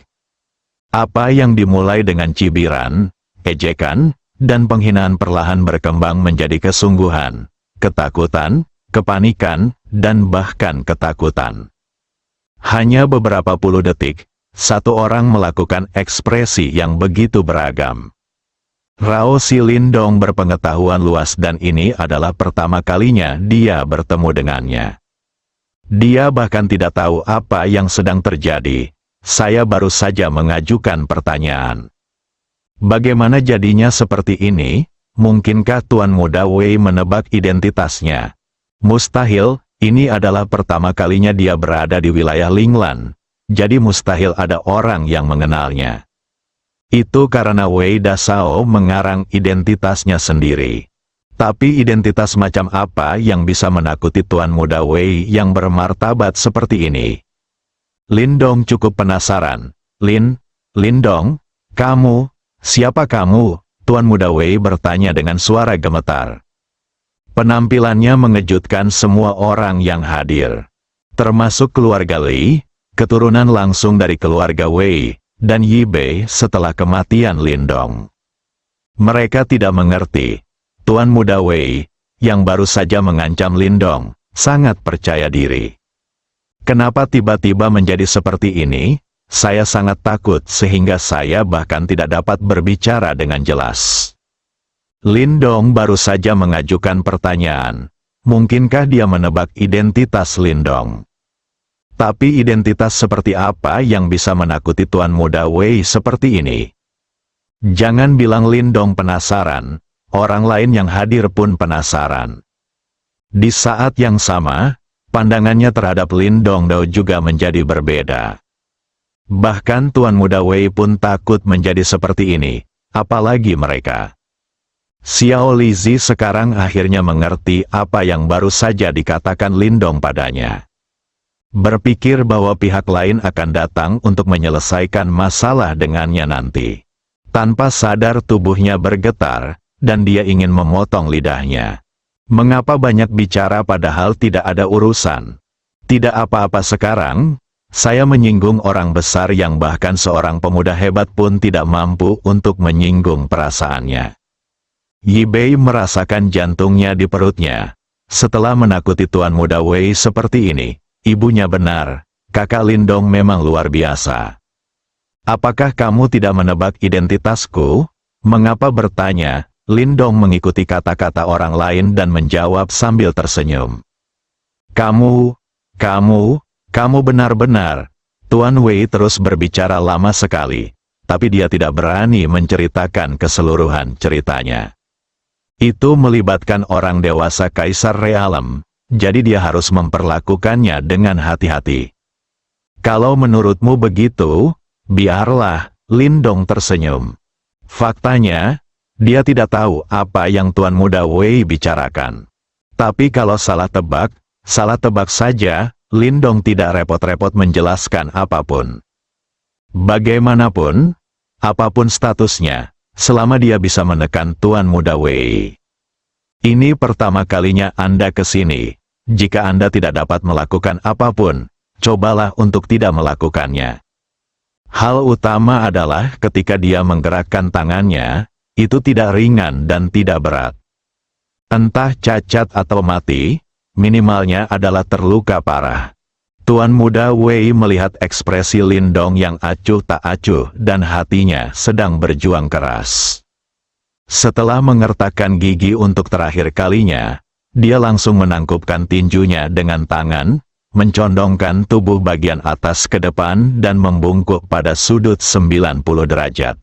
B: Apa yang dimulai dengan cibiran, ejekan, dan penghinaan perlahan berkembang menjadi kesungguhan, ketakutan, kepanikan, dan bahkan ketakutan. Hanya beberapa puluh detik, satu orang melakukan ekspresi yang begitu beragam. Rao Si Lindong berpengetahuan luas dan ini adalah pertama kalinya dia bertemu dengannya. Dia bahkan tidak tahu apa yang sedang terjadi. Saya baru saja mengajukan pertanyaan. Bagaimana jadinya seperti ini? Mungkinkah Tuan Muda Wei menebak identitasnya? Mustahil, ini adalah pertama kalinya dia berada di wilayah Linglan. Jadi mustahil ada orang yang mengenalnya. Itu karena Wei Dasao mengarang identitasnya sendiri. Tapi identitas macam apa yang bisa menakuti Tuan Muda Wei yang bermartabat seperti ini? Lindong cukup penasaran. Lindong, kamu, siapa kamu? Tuan Muda Wei bertanya dengan suara gemetar. Penampilannya mengejutkan semua orang yang hadir. Termasuk keluarga Li, keturunan langsung dari keluarga Wei, dan Yi Bei setelah kematian Lindong. Mereka tidak mengerti. Tuan Muda Wei, yang baru saja mengancam Lindong, sangat percaya diri. Kenapa tiba-tiba menjadi seperti ini? Saya sangat takut sehingga saya bahkan tidak dapat berbicara dengan jelas. Lindong baru saja mengajukan pertanyaan. Mungkinkah dia menebak identitas Lindong? Tapi identitas seperti apa yang bisa menakuti Tuan Muda Wei seperti ini? Jangan bilang Lindong penasaran, orang lain yang hadir pun penasaran. Di saat yang sama, pandangannya terhadap Lindong Dao juga menjadi berbeda. Bahkan Tuan Muda Wei pun takut menjadi seperti ini, apalagi mereka. Xiao Lizi sekarang akhirnya mengerti apa yang baru saja dikatakan Lindong padanya. Berpikir bahwa pihak lain akan datang untuk menyelesaikan masalah dengannya nanti. Tanpa sadar tubuhnya bergetar, dan dia ingin memotong lidahnya. Mengapa banyak bicara padahal tidak ada urusan? Tidak apa-apa sekarang, saya menyinggung orang besar yang bahkan seorang pemuda hebat pun tidak mampu untuk menyinggung perasaannya. Yi Bei merasakan jantungnya di perutnya. Setelah menakuti Tuan Muda Wei seperti ini, ibunya benar, kakak Lindong memang luar biasa. Apakah kamu tidak menebak identitasku? Mengapa bertanya? Lindong mengikuti kata-kata orang lain dan menjawab sambil tersenyum. Kamu benar-benar. Tuan Wei terus berbicara lama sekali, tapi dia tidak berani menceritakan keseluruhan ceritanya. Itu melibatkan orang dewasa Kaisar Realem, jadi dia harus memperlakukannya dengan hati-hati. Kalau menurutmu begitu, biarlah, Lindong tersenyum. Faktanya, dia tidak tahu apa yang Tuan Muda Wei bicarakan. Tapi kalau salah tebak saja, Lindong tidak repot-repot menjelaskan apapun. Bagaimanapun, apapun statusnya, selama dia bisa menekan Tuan Muda Wei. Ini pertama kalinya Anda ke sini. Jika Anda tidak dapat melakukan apapun, cobalah untuk tidak melakukannya. Hal utama adalah ketika dia menggerakkan tangannya, itu tidak ringan dan tidak berat. Entah cacat atau mati, minimalnya adalah terluka parah. Tuan Muda Wei melihat ekspresi Lindong yang acuh tak acuh dan hatinya sedang berjuang keras. Setelah mengertakkan gigi untuk terakhir kalinya, dia langsung menangkupkan tinjunya dengan tangan, mencondongkan tubuh bagian atas ke depan dan membungkuk pada sudut 90 derajat.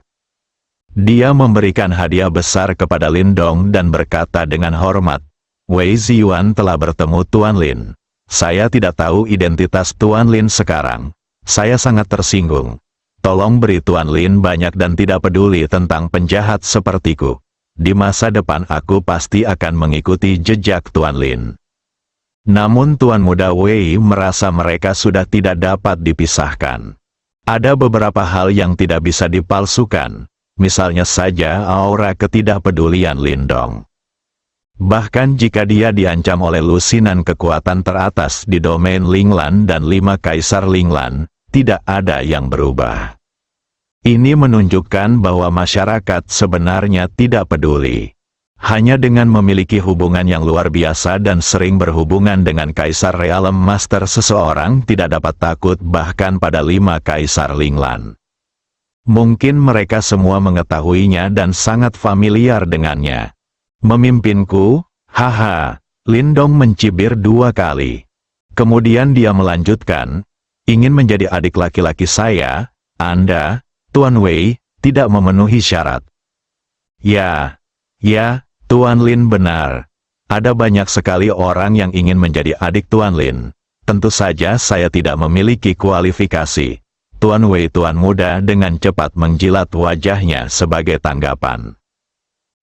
B: Dia memberikan hadiah besar kepada Lindong dan berkata dengan hormat, Wei Ziyuan telah bertemu Tuan Lin. Saya tidak tahu identitas Tuan Lin sekarang. Saya sangat tersinggung. Tolong beri Tuan Lin banyak dan tidak peduli tentang penjahat sepertiku. Di masa depan aku pasti akan mengikuti jejak Tuan Lin. Namun Tuan Muda Wei merasa mereka sudah tidak dapat dipisahkan. Ada beberapa hal yang tidak bisa dipalsukan, misalnya saja aura ketidakpedulian Lindong. Bahkan jika dia diancam oleh lusinan kekuatan teratas di domain Linglan dan 5 Kaisar Linglan, tidak ada yang berubah. Ini menunjukkan bahwa masyarakat sebenarnya tidak peduli. Hanya dengan memiliki hubungan yang luar biasa dan sering berhubungan dengan Kaisar Realm Master, seseorang tidak dapat takut bahkan pada 5 Kaisar Linglan. Mungkin mereka semua mengetahuinya dan sangat familiar dengannya. Memimpinku, haha, Lindong mencibir 2 kali. Kemudian dia melanjutkan, ingin menjadi adik laki-laki saya, Anda, Tuan Wei, tidak memenuhi syarat. Ya, Tuan Lin benar. Ada banyak sekali orang yang ingin menjadi adik Tuan Lin. Tentu saja saya tidak memiliki kualifikasi. Tuan Wei Tuan Muda dengan cepat menjilat wajahnya sebagai tanggapan.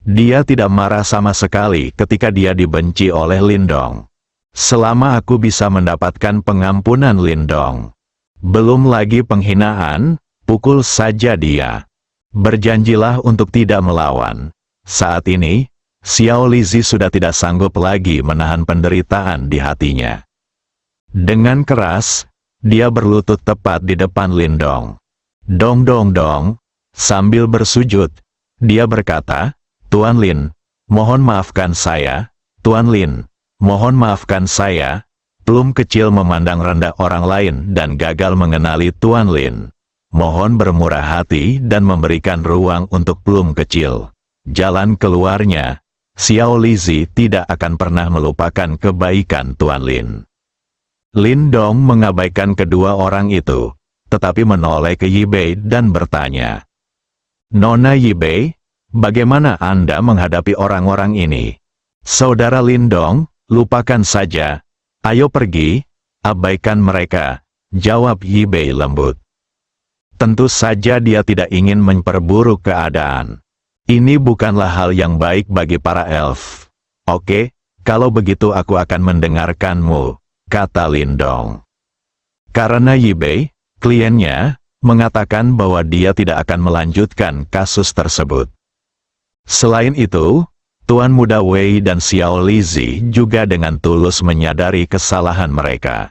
B: Dia tidak marah sama sekali ketika dia dibenci oleh Lindong. Selama aku bisa mendapatkan pengampunan Lindong. Belum lagi penghinaan, pukul saja dia. Berjanjilah untuk tidak melawan. Saat ini, Xiao Lizi sudah tidak sanggup lagi menahan penderitaan di hatinya. Dengan keras, dia berlutut tepat di depan Lindong. Dong dong dong, sambil bersujud, dia berkata, Tuan Lin, mohon maafkan saya, Tuan Lin, mohon maafkan saya. Plum kecil memandang rendah orang lain dan gagal mengenali Tuan Lin. Mohon bermurah hati dan memberikan ruang untuk Plum kecil. Jalan keluarnya, Xiao Lizi tidak akan pernah melupakan kebaikan Tuan Lin. Lindong mengabaikan kedua orang itu, tetapi menoleh ke Yibei dan bertanya, Nona Yibei, bagaimana Anda menghadapi orang-orang ini? Saudara Lindong, lupakan saja. Ayo pergi, abaikan mereka, jawab Yibei lembut. Tentu saja dia tidak ingin memperburuk keadaan. Ini bukanlah hal yang baik bagi para elf. Oke, kalau begitu aku akan mendengarkanmu, kata Lindong. Karena Yibei, kliennya, mengatakan bahwa dia tidak akan melanjutkan kasus tersebut. Selain itu, Tuan Muda Wei dan Xiao Lizi juga dengan tulus menyadari kesalahan mereka.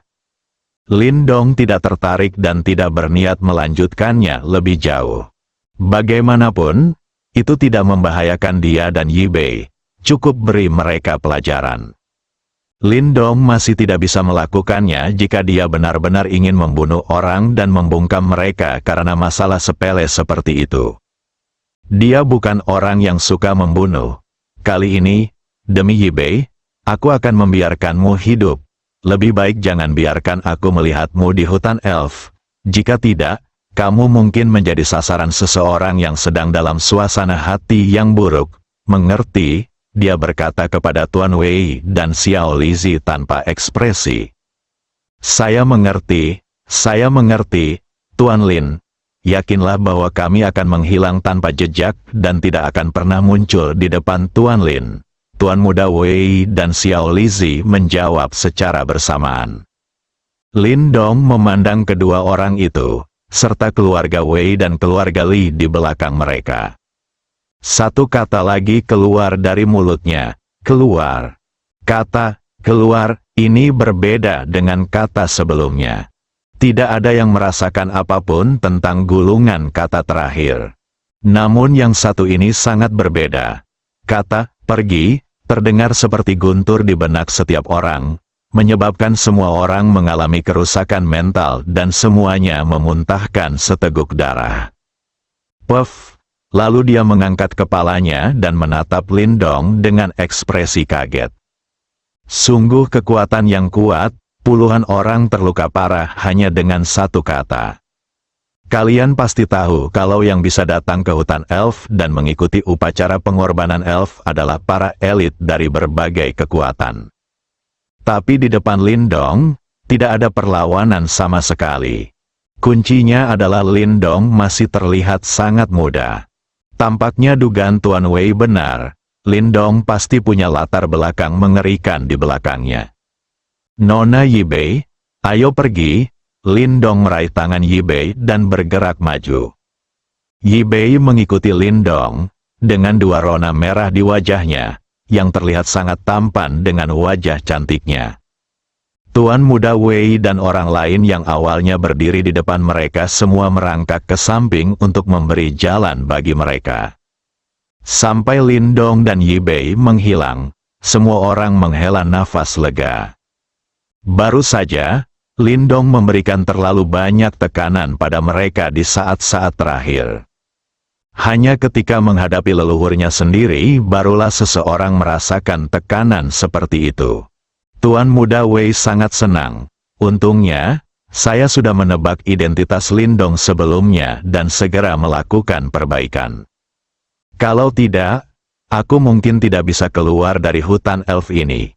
B: Lindong tidak tertarik dan tidak berniat melanjutkannya lebih jauh. Bagaimanapun, itu tidak membahayakan dia dan Yibei, cukup beri mereka pelajaran. Lindong masih tidak bisa melakukannya jika dia benar-benar ingin membunuh orang dan membungkam mereka karena masalah sepele seperti itu. Dia bukan orang yang suka membunuh. Kali ini, demi Yibei, aku akan membiarkanmu hidup. Lebih baik jangan biarkan aku melihatmu di hutan elf. Jika tidak, kamu mungkin menjadi sasaran seseorang yang sedang dalam suasana hati yang buruk. Mengerti? Dia berkata kepada Tuan Wei dan Xiao Lizi tanpa ekspresi. Saya mengerti, Tuan Lin. Yakinlah bahwa kami akan menghilang tanpa jejak dan tidak akan pernah muncul di depan Tuan Lin. Tuan Muda Wei dan Xiao Lizi menjawab secara bersamaan. Lindong memandang kedua orang itu, serta keluarga Wei dan keluarga Li di belakang mereka. Satu kata lagi keluar dari mulutnya, keluar. Kata, keluar, ini berbeda dengan kata sebelumnya. Tidak ada yang merasakan apapun tentang gulungan kata terakhir. Namun yang satu ini sangat berbeda. Kata, pergi, terdengar seperti guntur di benak setiap orang, menyebabkan semua orang mengalami kerusakan mental dan semuanya memuntahkan seteguk darah. Puff, lalu dia mengangkat kepalanya dan menatap Lindong dengan ekspresi kaget. Sungguh kekuatan yang kuat. Puluhan orang terluka parah hanya dengan satu kata. Kalian pasti tahu kalau yang bisa datang ke hutan elf dan mengikuti upacara pengorbanan elf adalah para elit dari berbagai kekuatan. Tapi di depan Lindong, tidak ada perlawanan sama sekali. Kuncinya adalah Lindong masih terlihat sangat muda. Tampaknya dugaan Tuan Wei benar, Lindong pasti punya latar belakang mengerikan di belakangnya. Nona Yibei, ayo pergi, Lindong meraih tangan Yibei dan bergerak maju. Yibei mengikuti Lindong, dengan dua rona merah di wajahnya, yang terlihat sangat tampan dengan wajah cantiknya. Tuan Muda Wei dan orang lain yang awalnya berdiri di depan mereka semua merangkak ke samping untuk memberi jalan bagi mereka. Sampai Lindong dan Yibei menghilang, semua orang menghela nafas lega. Baru saja, Lindong memberikan terlalu banyak tekanan pada mereka di saat-saat terakhir. Hanya ketika menghadapi leluhurnya sendiri, barulah seseorang merasakan tekanan seperti itu. Tuan Muda Wei sangat senang. Untungnya, saya sudah menebak identitas Lindong sebelumnya dan segera melakukan perbaikan. Kalau tidak, aku mungkin tidak bisa keluar dari hutan elf ini.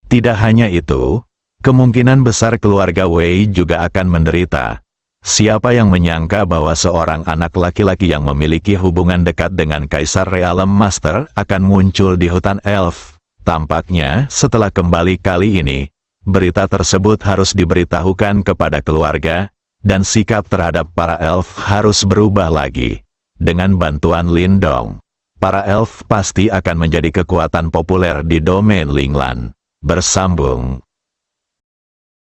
B: Tidak hanya itu, kemungkinan besar keluarga Wei juga akan menderita. Siapa yang menyangka bahwa seorang anak laki-laki yang memiliki hubungan dekat dengan Kaisar Realem Master akan muncul di hutan elf? Tampaknya, setelah kembali kali ini, berita tersebut harus diberitahukan kepada keluarga, dan sikap terhadap para elf harus berubah lagi. Dengan bantuan Lindong, para elf pasti akan menjadi kekuatan populer di domain Linglan. Bersambung.